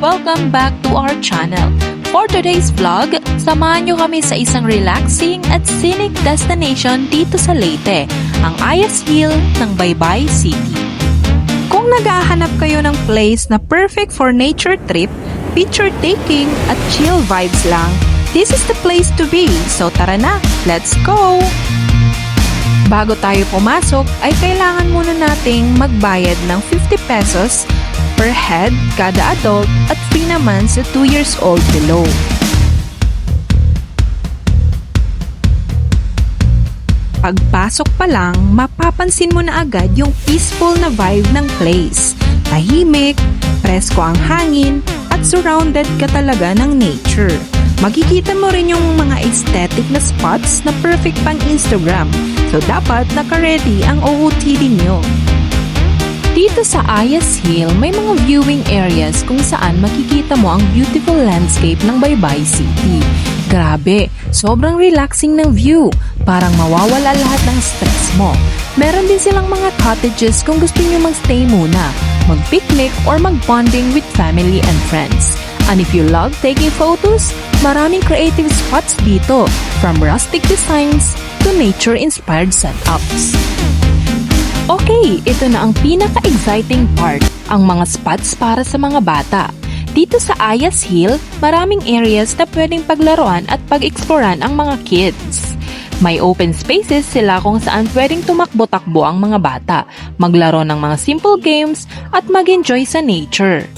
Welcome back to our channel. For today's vlog, samahan nyo kami sa isang relaxing at scenic destination dito sa Leyte, ang Ayas Hill ng Baybay City. Kung naghahanap kayo ng place na perfect for nature trip, picture taking at chill vibes lang, this is the place to be. So tara na, let's go! Bago tayo pumasok, ay kailangan muna nating magbayad ng 50 pesos per head kada adult at free naman sa 2 years old below. Pagpasok pa lang, mapapansin mo na agad yung peaceful na vibe ng place. Tahimik, presko ang hangin, at surrounded ka talaga ng nature. Makikita mo rin yung mga aesthetic na spots na perfect pang Instagram. So dapat naka-ready ang OOTD nyo. Dito sa Ayas Hill, may mga viewing areas kung saan makikita mo ang beautiful landscape ng Baybay City. Grabe, sobrang relaxing ng view. Parang mawawala lahat ng stress mo. Meron din silang mga cottages kung gusto nyo magstay muna, mag-picnic or mag-bonding with family and friends. And if you love taking photos, maraming creative spots dito, from rustic designs to nature-inspired setups. Okay, ito na ang pinaka-exciting part, ang mga spots para sa mga bata. Dito sa Ayas Hill, maraming areas na pwedeng paglaruan at pag-exploran ang mga kids. May open spaces sila kung saan pwedeng tumakbo-takbo ang mga bata, maglaro ng mga simple games at mag-enjoy sa nature.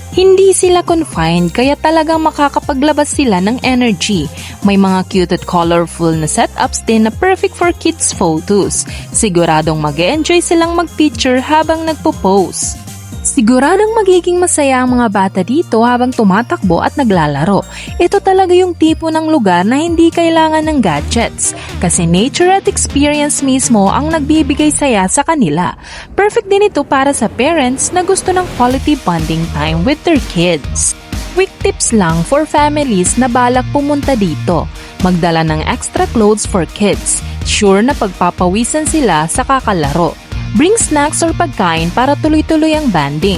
Hindi sila confined kaya talagang makakapaglabas sila ng energy. May mga cute at colorful na setups din na perfect for kids photos. Siguradong mag-enjoy silang mag-picture habang nagpo-pose. Siguradong magiging masaya ang mga bata dito habang tumatakbo at naglalaro. Ito talaga yung tipo ng lugar na hindi kailangan ng gadgets kasi nature at experience mismo ang nagbibigay saya sa kanila. Perfect din ito para sa parents na gusto ng quality bonding time with their kids. Quick tips lang for families na balak pumunta dito. Magdala ng extra clothes for kids. Sure na pagpapawisan sila sa kakalaro. Bring snacks or pagkain para tuloy-tuloy ang banding.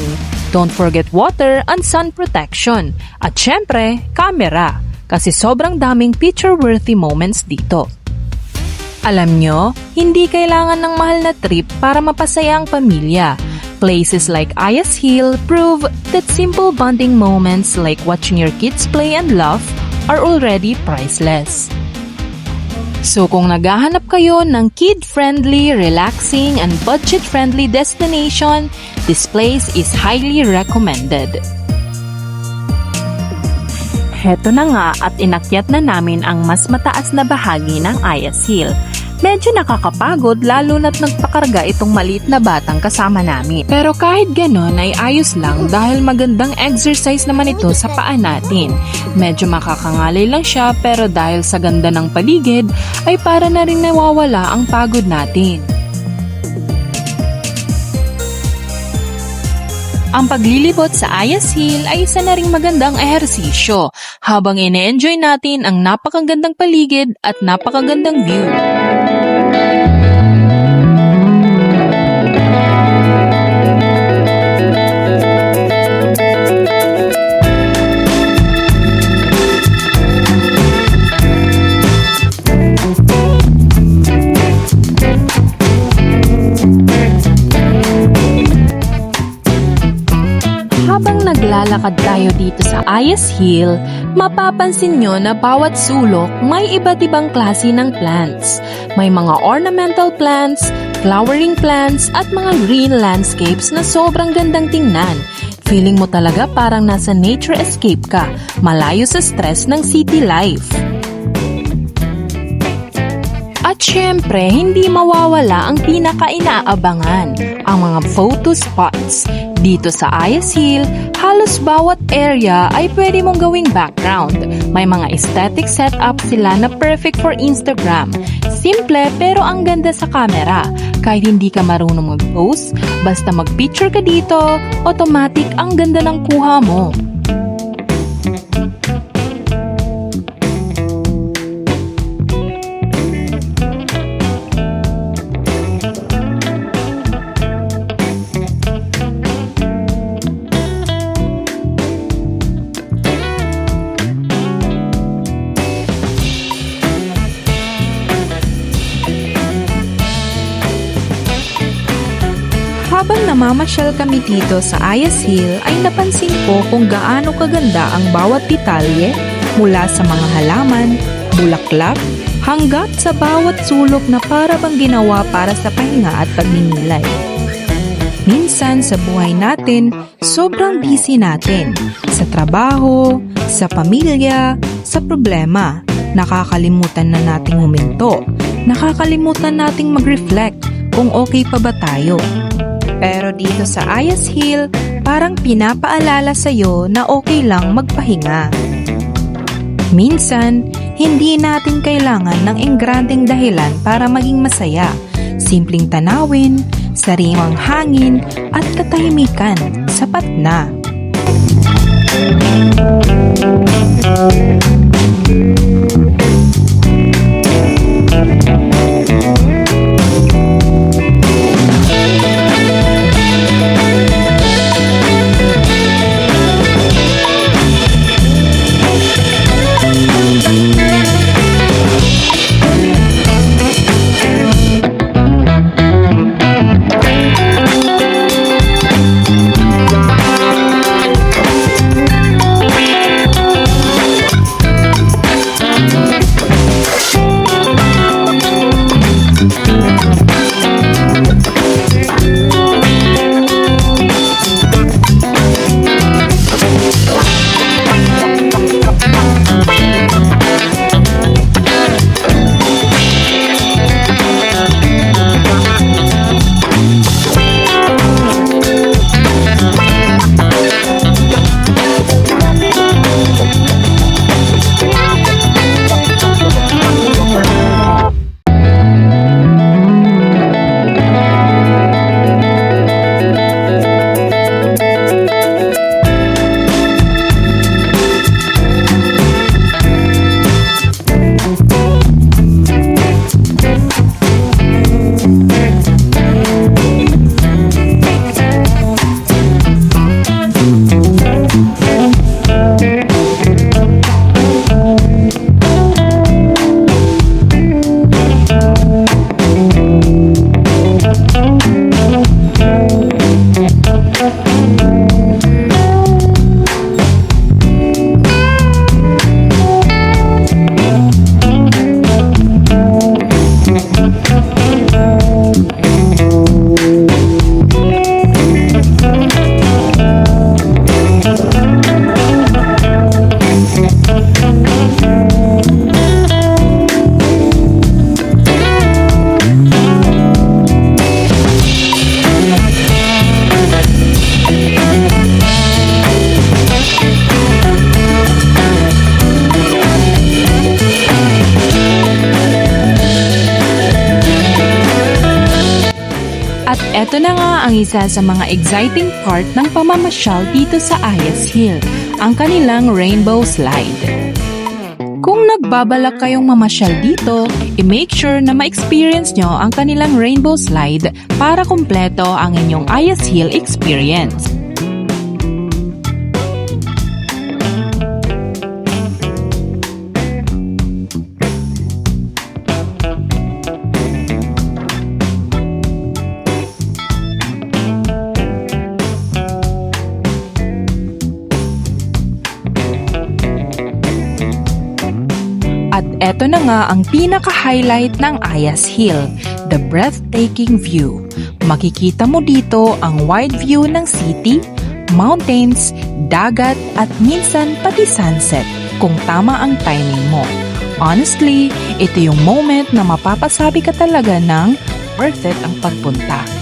Don't forget water and sun protection. At syempre, camera. Kasi sobrang daming picture-worthy moments dito. Alam nyo, hindi kailangan ng mahal na trip para mapasaya ang pamilya. Places like Ayas Hill prove that simple bonding moments like watching your kids play and laugh are already priceless. So kung naghahanap kayo ng kid-friendly, relaxing, and budget-friendly destination, this place is highly recommended. Heto na nga at inakyat na namin ang mas mataas na bahagi ng Ayas Hill. Medyo nakakapagod lalo na't nagpakarga itong maliit na batang kasama namin. Pero kahit ganon ay ayos lang dahil magandang exercise naman ito sa paa natin. Medyo makakangalay lang siya pero dahil sa ganda ng paligid ay para na rin nawawala ang pagod natin. Ang paglilibot sa Ayas Hill ay isa na ring magandang ehersisyo habang ine-enjoy natin ang napakagandang paligid at napakagandang view. Habang naglalakad tayo dito sa Ayas Hill, mapapansin nyo na bawat sulok may iba't ibang klase ng plants. May mga ornamental plants, flowering plants at mga green landscapes na sobrang gandang tingnan. Feeling mo talaga parang nasa nature escape ka, malayo sa stress ng city life. At syempre, hindi mawawala ang pinaka-inaabangan, ang mga photo spots. Dito sa Ayas Hill, halos bawat area ay pwede mong gawing background. May mga aesthetic setup sila na perfect for Instagram. Simple pero ang ganda sa camera. Kahit hindi ka marunong mag-pose, basta mag-picture ka dito, automatic ang ganda ng kuha mo. Habang namamasyal kami dito sa Ayas Hill ay napansin ko kung gaano kaganda ang bawat detalye mula sa mga halaman, bulaklak, hanggat sa bawat sulok na para bang ginawa para sa pahinga at pagninilay. Minsan sa buhay natin, sobrang busy natin. Sa trabaho, sa pamilya, sa problema. Nakakalimutan na nating huminto. Nakakalimutan nating mag-reflect kung okay pa ba tayo. Pero dito sa Ayas Hill, parang pinapaalala sa'yo na okay lang magpahinga. Minsan, hindi natin kailangan ng engrandeng dahilan para maging masaya. Simpleng tanawin, sariwang hangin, at katahimikan, sapat na. At eto na nga ang isa sa mga exciting part ng pamamasyal dito sa Ayas Hill, ang kanilang rainbow slide. Kung nagbabalak kayong mamasyal dito, i-make sure na ma-experience nyo ang kanilang rainbow slide para kumpleto ang inyong Ayas Hill experience. At eto na nga ang pinaka-highlight ng Ayas Hill, the breathtaking view. Makikita mo dito ang wide view ng city, mountains, dagat at minsan pati sunset kung tama ang timing mo. Honestly, ito yung moment na mapapasabi ka talaga ng worth it ang pagpunta.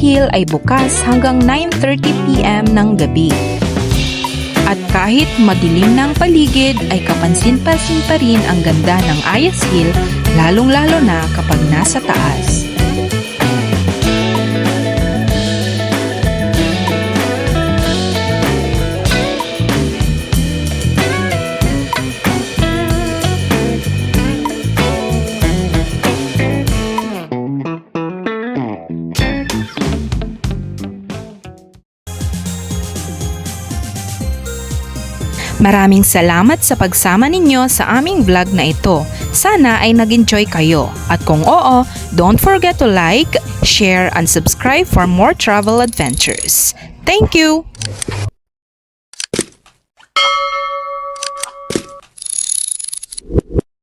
Hill ay bukas hanggang 9:30 p.m. ng gabi. At kahit madilim ng paligid ay kapansin-pansin pa rin ang ganda ng Ayas Hill, lalong-lalo na kapag nasa taas. Maraming salamat sa pagsama ninyo sa aming vlog na ito. Sana ay nag-enjoy kayo. At kung oo, don't forget to like, share, and subscribe for more travel adventures. Thank you!